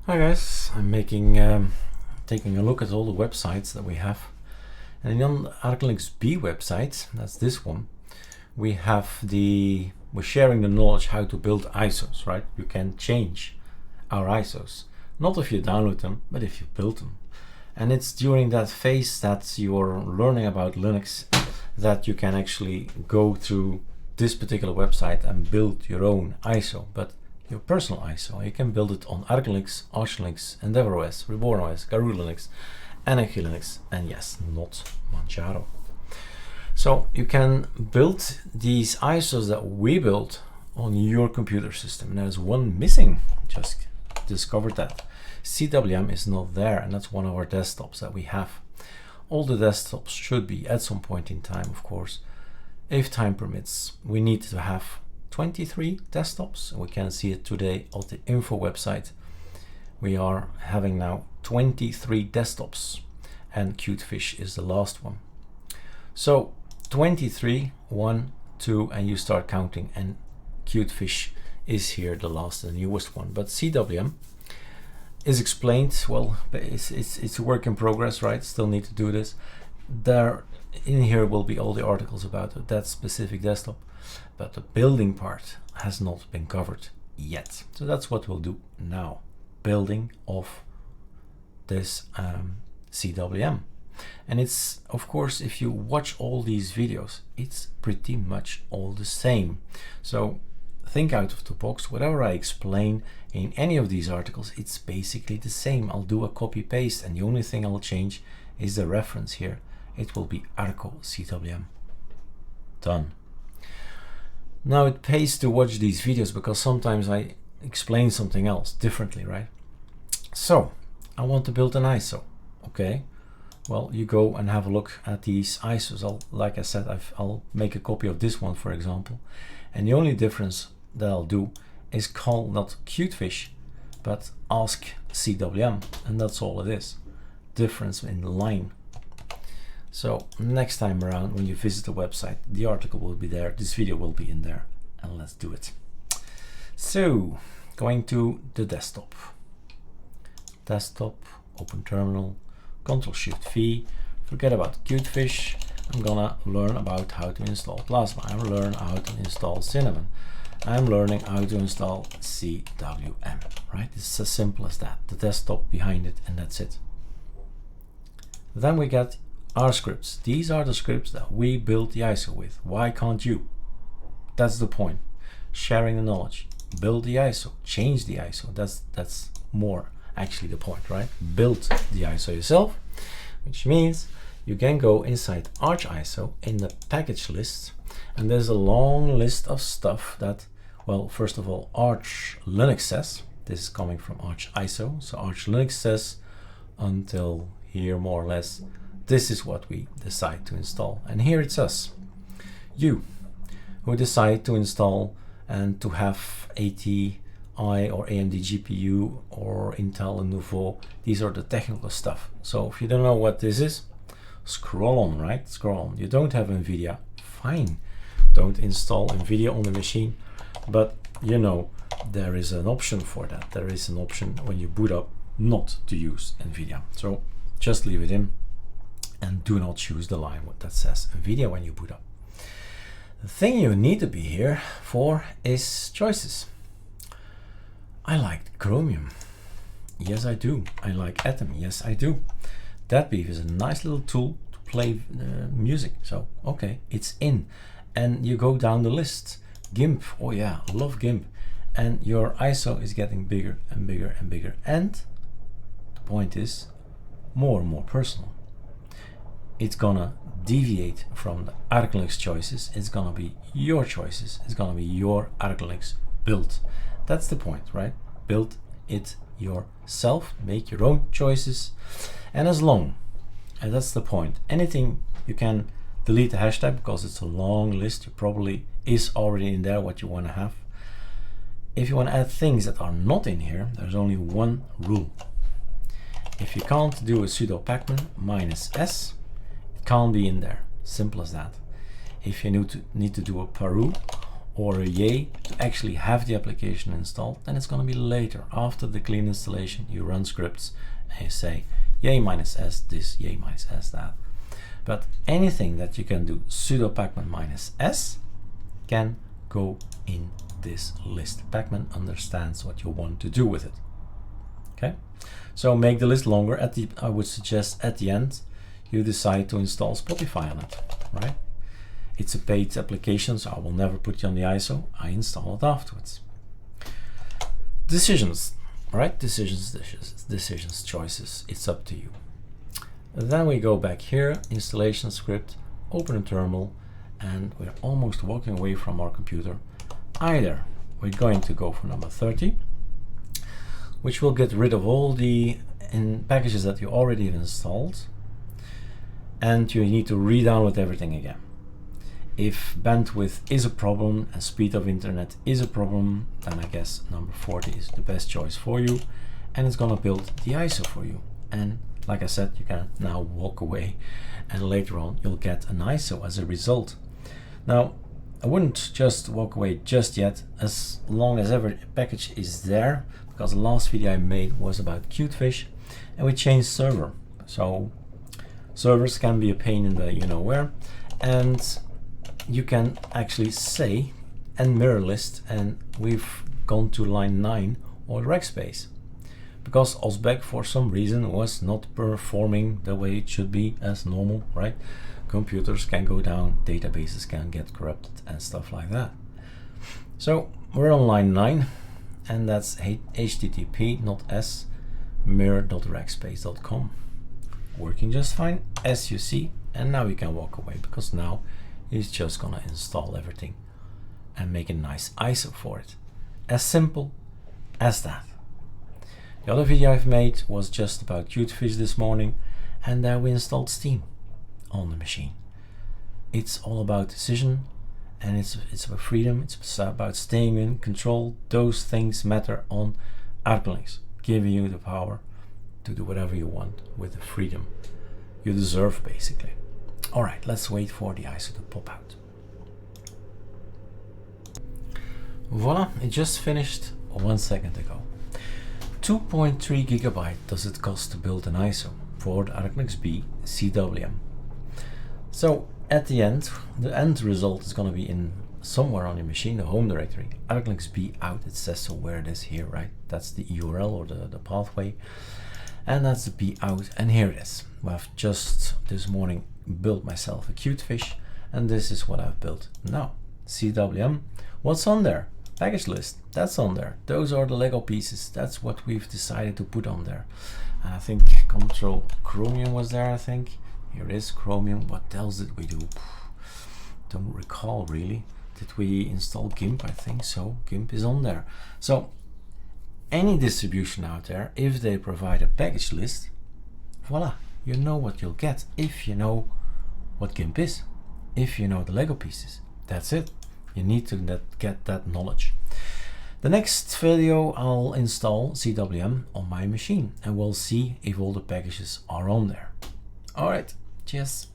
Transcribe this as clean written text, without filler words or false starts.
Hi guys, I'm taking a look at all the websites that we have, and on the ArcoLinuxB website, that's this one, we're sharing the knowledge how to build ISOs, right? You can change our ISOs, not if you download them, but if you build them. And it's during that phase that you're learning about Linux that you can actually go through this particular website and build your own ISO, but your personal ISO. You can build it on ArcoLinux, ArcoLinux, EndeavourOS, RebornOS, GaruLinux, ArcoLinux, and yes, not Manjaro. So you can build these ISOs that we built on your computer system. And there's one missing, just discovered that. Cwm is not there, and that's one of our desktops that we have. All the desktops should be at some point in time, of course. If time permits, we need to have 23 desktops. We can see it today on the info website. We are having now 23 desktops, and Cutefish is the last one. So 23, 1, 2, and you start counting, and Cutefish is here, the last, the newest one. But Cwm is explained, well, it's a work in progress, right? Still need to do this. There in here will be all the articles about that specific desktop, but the building part has not been covered yet. So that's what we'll do now, building of this Cwm. And it's, of course, if you watch all these videos, it's pretty much all the same. So think out of the box. Whatever I explain in any of these articles, it's basically the same. I'll do a copy paste, and the only thing I'll change is the reference here. It will be ArcoCwm. Done. Now it pays to watch these videos because sometimes I explain something else differently, right? So I want to build an ISO. Okay, well, you go and have a look at these ISOs. Like I said, I'll make a copy of this one, for example, and the only difference that I'll do is call not Cutefish but ask Cwm, and that's all it is. Difference in the line. So next time around when you visit the website, the article will be there, this video will be in there, and let's do it. So going to the desktop, open terminal, Ctrl-Shift-V, forget about Cutefish. I'm gonna learn about how to install Plasma. I'm learning how to install Cinnamon. I'm learning how to install Cwm, right? It's as simple as that, the desktop behind it, and that's it. Then we get our scripts. These are the scripts that we built the ISO with. Why can't you? That's the point. Sharing the knowledge. Build the ISO. Change the ISO. That's more actually the point, right? Build the ISO yourself, which means you can go inside ArchISO in the package list, and there's a long list of stuff that, well, first of all, ArcoLinux says. This is coming from ArchISO. So ArcoLinux says until here, more or less, this is what we decide to install. And here it's us, you, who decide to install and to have ATI or AMD GPU or Intel and Nouveau. These are the technical stuff. So if you don't know what this is, scroll on, right? Scroll on. You don't have NVIDIA, fine. Don't install NVIDIA on the machine, but you know, there is an option for that. There is an option when you boot up not to use NVIDIA. So just leave it in. And do not choose the line that says NVIDIA when you boot up. The thing you need to be here for is choices. I like Chromium. Yes, I do. I like Atom. Yes, I do. DatBeef is a nice little tool to play music. So, okay, it's in. And you go down the list. GIMP. Oh yeah, I love GIMP. And your ISO is getting bigger and bigger and bigger. And the point is more and more personal. It's gonna deviate from the ArcoLinux choices. It's gonna be your choices. It's gonna be your ArcoLinux build. That's the point, right? Build it yourself, make your own choices, and and that's the point. Anything you can delete the hashtag because it's a long list. You probably is already in there what you want to have. If you want to add things that are not in here, there's only one rule. If you can't do a sudo pacman -s, can't be in there. Simple as that. If you need to do a paru or a yay to actually have the application installed, then it's going to be later. After the clean installation, you run scripts and you say yay minus s this, yay minus s that. But anything that you can do sudo pacman minus s can go in this list. Pacman understands what you want to do with it. Okay, so make the list longer. I would suggest at the end you decide to install Spotify on it, right? It's a paid application, so I will never put you on the ISO. I install it afterwards. Decisions, right? Decisions, choices. It's up to you. Then we go back here, installation script, open a terminal, and we're almost walking away from our computer. Either we're going to go for number 30, which will get rid of all the packages that you already have installed, and you need to re-download everything again. If bandwidth is a problem and speed of internet is a problem, then I guess number 40 is the best choice for you, and it's gonna build the ISO for you. And like I said, you can now walk away, and later on you'll get an ISO as a result. Now, I wouldn't just walk away just yet, as long as every package is there, because the last video I made was about Qtfish, and we changed server. So servers can be a pain in the you-know-where, and you can actually say and mirror list, and we've gone to line 9 or rec space, because OSBEC for some reason was not performing the way it should be as normal, right? Computers can go down, databases can get corrupted and stuff like that. So we're on line 9, and that's http not s mirror.recspace.com, working just fine as you see. And now you can walk away, because now it's just gonna install everything and make a nice ISO for it. As simple as that. The other video I've made was just about Qtfish this morning, and there we installed Steam on the machine. It's all about decision, and it's about freedom. It's about staying in control. Those things matter on ArcoLinux, giving you the power to do whatever you want with the freedom you deserve, basically. All right, let's wait for the ISO to pop out. Voila, it just finished 1 second ago. 2.3 gigabyte does it cost to build an ISO for the ArcoLinuxB Cwm. So at the end result is going to be in somewhere on your machine, the home directory, ArcoLinuxB out. It says so where it is here, right? That's the URL or the pathway, and that's the B out, and here it is. I've just this morning built myself a Qtfish, and this is what I've built now. Cwm, what's on there? Package list, that's on there. Those are the Lego pieces. That's what we've decided to put on there. And I think Control Chromium was there, I think. Here is Chromium. What else did we do? Don't recall really. Did we install GIMP? I think so. GIMP is on there. So any distribution out there, if they provide a package list, voila, you know what you'll get if you know what GIMP is, if you know the Lego pieces. That's it. You need to get that knowledge. The next video I'll install Cwm on my machine, and we'll see if all the packages are on there. All right, cheers.